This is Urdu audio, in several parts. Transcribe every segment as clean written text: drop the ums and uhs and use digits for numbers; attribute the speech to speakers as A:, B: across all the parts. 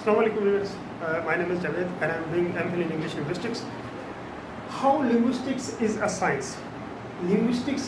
A: Assalamu alaikum viewers. My name is Javed and I am doing MPhil in English Linguistics. How linguistics is a science? Linguistics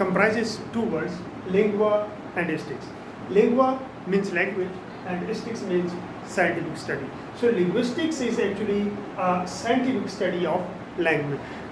A: comprises two words, lingua and sticks. Lingua means language and sticks means scientific study. So linguistics is actually a scientific study of language.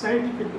A: scientific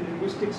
A: linguistics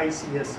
A: ICSE.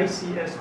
A: ICS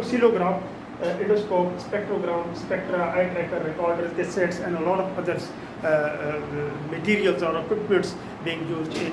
A: oscillograph, endoscope, spectrogram, spectra, eye tracker, recorders, cassettes, and a lot of others materials or equipments being used in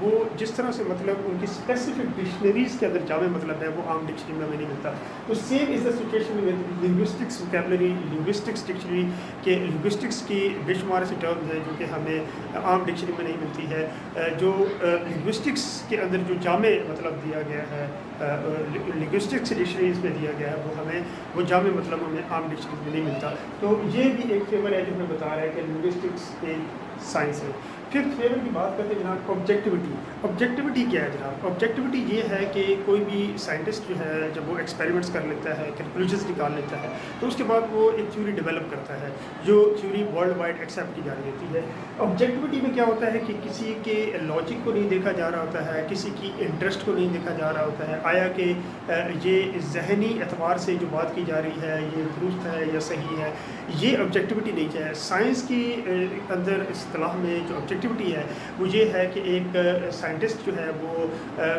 A: وہ جس طرح سے مطلب ان کی اسپیسیفک ڈکشنریز کے اندر جامع مطلب ہے وہ عام ڈکشنری میں نہیں ملتا. تو same is the situation with linguistics vocabulary. Linguistics dictionary کے لنگوسٹکس کی بے شمار ایسی ٹرمز ہیں جو کہ ہمیں عام ڈکشنری میں نہیں ملتی ہے. جو لنگوسٹکس کے اندر جو جامع مطلب دیا گیا ہے لنگوسٹکس ڈکشنریز میں دیا گیا ہے وہ جامع مطلب ہمیں عام ڈکشنریز میں نہیں ملتا. تو یہ بھی ایک فیور ہے جو ہمیں بتا رہا ہے کہ لنگوسٹکس ایک سائنس ہے. ففتھ فیور کی بات کرتے ہیں جناب آبجیکٹیوٹی. آبجیکٹیوٹی کیا ہے جناب؟ آبجیکٹیوٹی یہ ہے کہ کوئی بھی سائنٹسٹ جو ہے جب وہ ایکسپیریمنٹس کر لیتا ہے، کنکلوژنس نکال لیتا ہے، تو اس کے بعد وہ ایک تھیوری ڈیولپ کرتا ہے جو تھیوری ورلڈ وائڈ ایکسیپٹ کی جا رہی ہوتی ہے. آبجیکٹیوٹی میں کیا ہوتا ہے کہ کسی کے لاجک کو نہیں دیکھا جا رہا ہوتا ہے، کسی کی انٹرسٹ کو نہیں دیکھا جا رہا ہوتا ہے، آیا کہ یہ ذہنی اعتبار سے جو بات کی جا رہی ہے یہ درست ہے یا صحیح ہے. یہ آبجیکٹیوٹی نہیں ہے. سائنس کی اندر اصطلاح میں جو آبجیکٹیوٹی ہے وہ یہ ہے کہ ایک سائنٹسٹ جو ہے وہ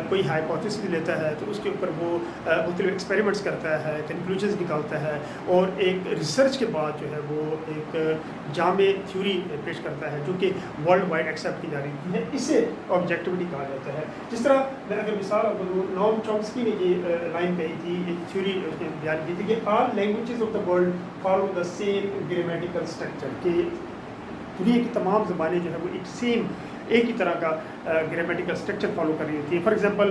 A: کوئی ہائپوتھیسس لیتا ہے تو اس کے اوپر وہ مختلف ایکسپیریمنٹس کرتا ہے، کنکلوژنز نکالتا ہے اور ایک ریسرچ کے بعد جو ہے وہ ایک جامع تھیوری پیش کرتا ہے جو کہ ورلڈ وائڈ ایکسیپٹ کی جا رہی ہے. اسے آبجیکٹیوٹی کہا جاتا ہے. جس طرح میں اگر مثال آپ کو نام چومسکی نے یہ لائن کہی تھی، ایک تھیوری اس نے بیان کی تھی کہ all languages of the world follow the same grammatical structure. کہ دنیا کی تمام زبانیں جو ہے وہ ایک ہی طرح کا گرامیٹیکل اسٹرکچر فالو کر رہی ہوتی ہے. فار ایگزامپل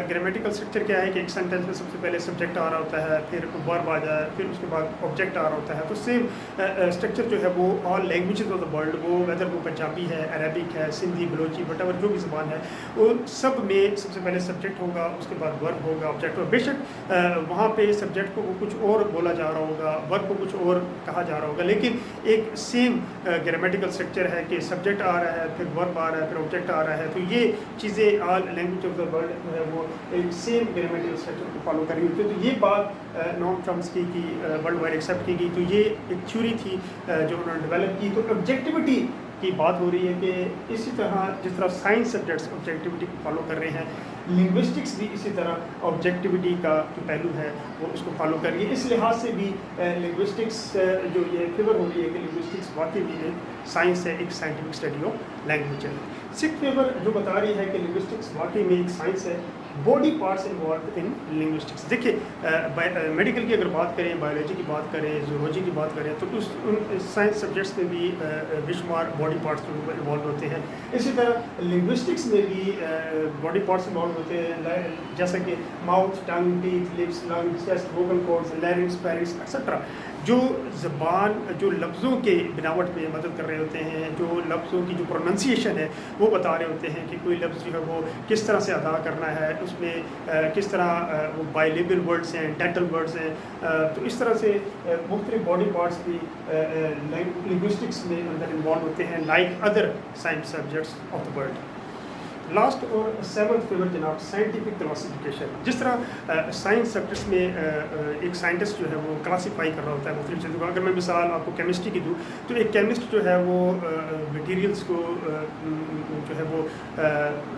A: گرامیٹیکل اسٹرکچر کیا ہے کہ ایک سینٹینس میں سب سے پہلے سبجیکٹ آ رہا ہوتا ہے، پھر ورب آ جائے، پھر اس کے بعد آبجیکٹ آ رہا ہوتا ہے. تو سیم اسٹرکچر جو ہے وہ all languages of the world, وہ ویدر وہ پنجابی ہے، عربک ہے، سندھی، بلوچی، وٹ ایور جو بھی زبان ہے، ان سب میں سب سے پہلے سبجیکٹ ہوگا، اس کے بعد ورب ہوگا، آبجیکٹ ہوگا. بے شک وہاں پہ سبجیکٹ کو کچھ اور بولا جا رہا ہوگا، ورب کو کچھ اور کہا جا رہا ہوگا، لیکن ایک سیم گرامیٹیکل اسٹرکچر ہے کہ سبجیکٹ آ رہا ہے، پھر ورب آ رہا ہے، پھر آبجیکٹ آ رہا ہے. تو یہ چیزیں all language of the world جو ہے وہ ایک سیم گرامیٹیکل اسٹرکچر کو فالو کر رہی ہوتی ہے. تو یہ بات نام چومسکی کی ورلڈ وائڈ ایکسیپٹ کی گئی. تو یہ ایک تھیوری تھی جو انہوں نے ڈیولپ کی. تو آبجیکٹیوٹی کی بات ہو رہی ہے کہ اسی طرح جس طرح سائنس سبجیکٹس آبجیکٹیوٹی کو فالو کر رہے ہیں، لنگوسٹکس بھی اسی طرح آبجیکٹیوٹی کا جو پہلو ہے وہ اس کو فالو کر رہی ہے. اس لحاظ سے بھی لنگوسٹکس جو یہ فیور ہو رہی ہے کہ لنگوسٹکس واقعی بھی ایک سائنس ہے، ایک سائنٹیفک اسٹڈی آف لینگویج ہے. سکھ فیور جو بتا رہی ہے کہ لنگوسٹکس واقعی میں ایک سائنس ہے. Body parts involved in linguistics. دیکھیے میڈیکل کی اگر بات کریں، بایولوجی کی بات کریں، زولوجی کی بات کریں، تو ان سائنس سبجیکٹس میں بھی بے شمار باڈی پارٹس انوالو ہوتے ہیں. اسی طرح لنگوسٹکس میں بھی باڈی پارٹس انوالو ہوتے ہیں، جیسا کہ mouth, tongue, teeth, lips, lungs, chest, vocal cords, larynx, pharynx etcetera, جو زبان جو لفظوں کے بناوٹ میں مدد کر رہے ہوتے ہیں، جو لفظوں کی جو پروننسیشن ہے وہ بتا رہے ہوتے ہیں کہ کوئی لفظ جو ہے وہ کس طرح سے ادا کرنا ہے، اس میں کس طرح وہ بائلیبل ورڈز ہیں، ڈینٹل ورڈز ہیں. تو اس طرح سے مختلف باڈی پارٹس بھی لنگوسٹکس میں اندر انوالو ہوتے ہیں like other science subjects of the world. Last اور سیونتھ فیور جناب سائنٹیفک کلاسیفیکیشن. جس طرح سائنس سبجیکٹس میں ایک سائنٹسٹ جو ہے وہ کلاسیفائی کر رہا ہوتا ہے مختلف چیزوں کو. اگر میں مثال آپ کو کیمسٹری کی دوں تو ایک کیمسٹ جو ہے وہ مٹیریلس کو جو ہے وہ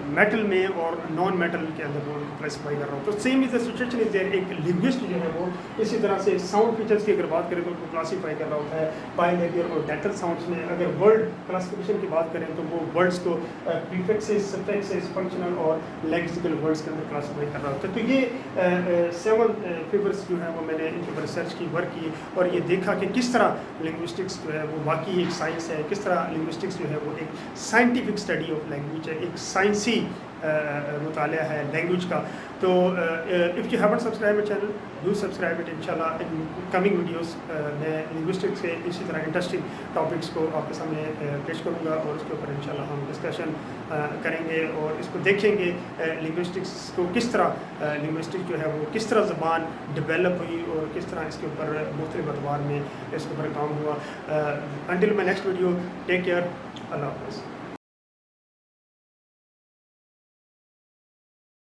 A: میٹل میں اور نان میٹل کے اندر وہ کلاسیفائی کر رہا ہوں. تو same is the situation is there. ایک لنگوسٹ جو ہے وہ اسی طرح سے ساؤنڈ فیچرس کی اگر بات کریں تو اس کو کلاسیفائی کر رہا ہوتا ہے بائلیبل اور ڈینٹل ساؤنڈس میں. اگر ورڈ کلاسیفیکیشن کی بات کریں تو وہ ورڈس کو پریفکسز، سفکسز، فنکشنل اور لیکسیکل ورڈس کے اندر کلاسیفائی کر رہا ہوتا ہے. تو یہ 7 فیورس جو ہیں وہ میں نے ان کے اوپر ریسرچ کی، ورک کی اور یہ دیکھا کہ کس طرح لنگوسٹکس جو ہے وہ واقعی ایک سائنس ہے، کس طرح لنگوسٹکس جو ہے وہ ایک سائنٹیفک اسٹڈی آف لینگویج ہے، ایک سائنسی مطالعہ ہے لینگویج کا. تو if you haven't subscribe my channel do subscribe it. انشاءاللہ ان کمنگ ویڈیوز میں لنگوسٹکس کے اسی طرح انٹرسٹنگ ٹاپکس کو آپ کے سامنے پیش کروں گا اور اس کے اوپر انشاءاللہ ہم ڈسکشن کریں گے اور اس کو دیکھیں گے لنگوسٹکس کو کس طرح لنگوسٹکس جو ہے وہ کس طرح زبان ڈیولپ ہوئی اور کس طرح اس کے اوپر مختلف ادوار میں اس کے اوپر کام ہوا. Until my next video, take care, اللہ حافظ.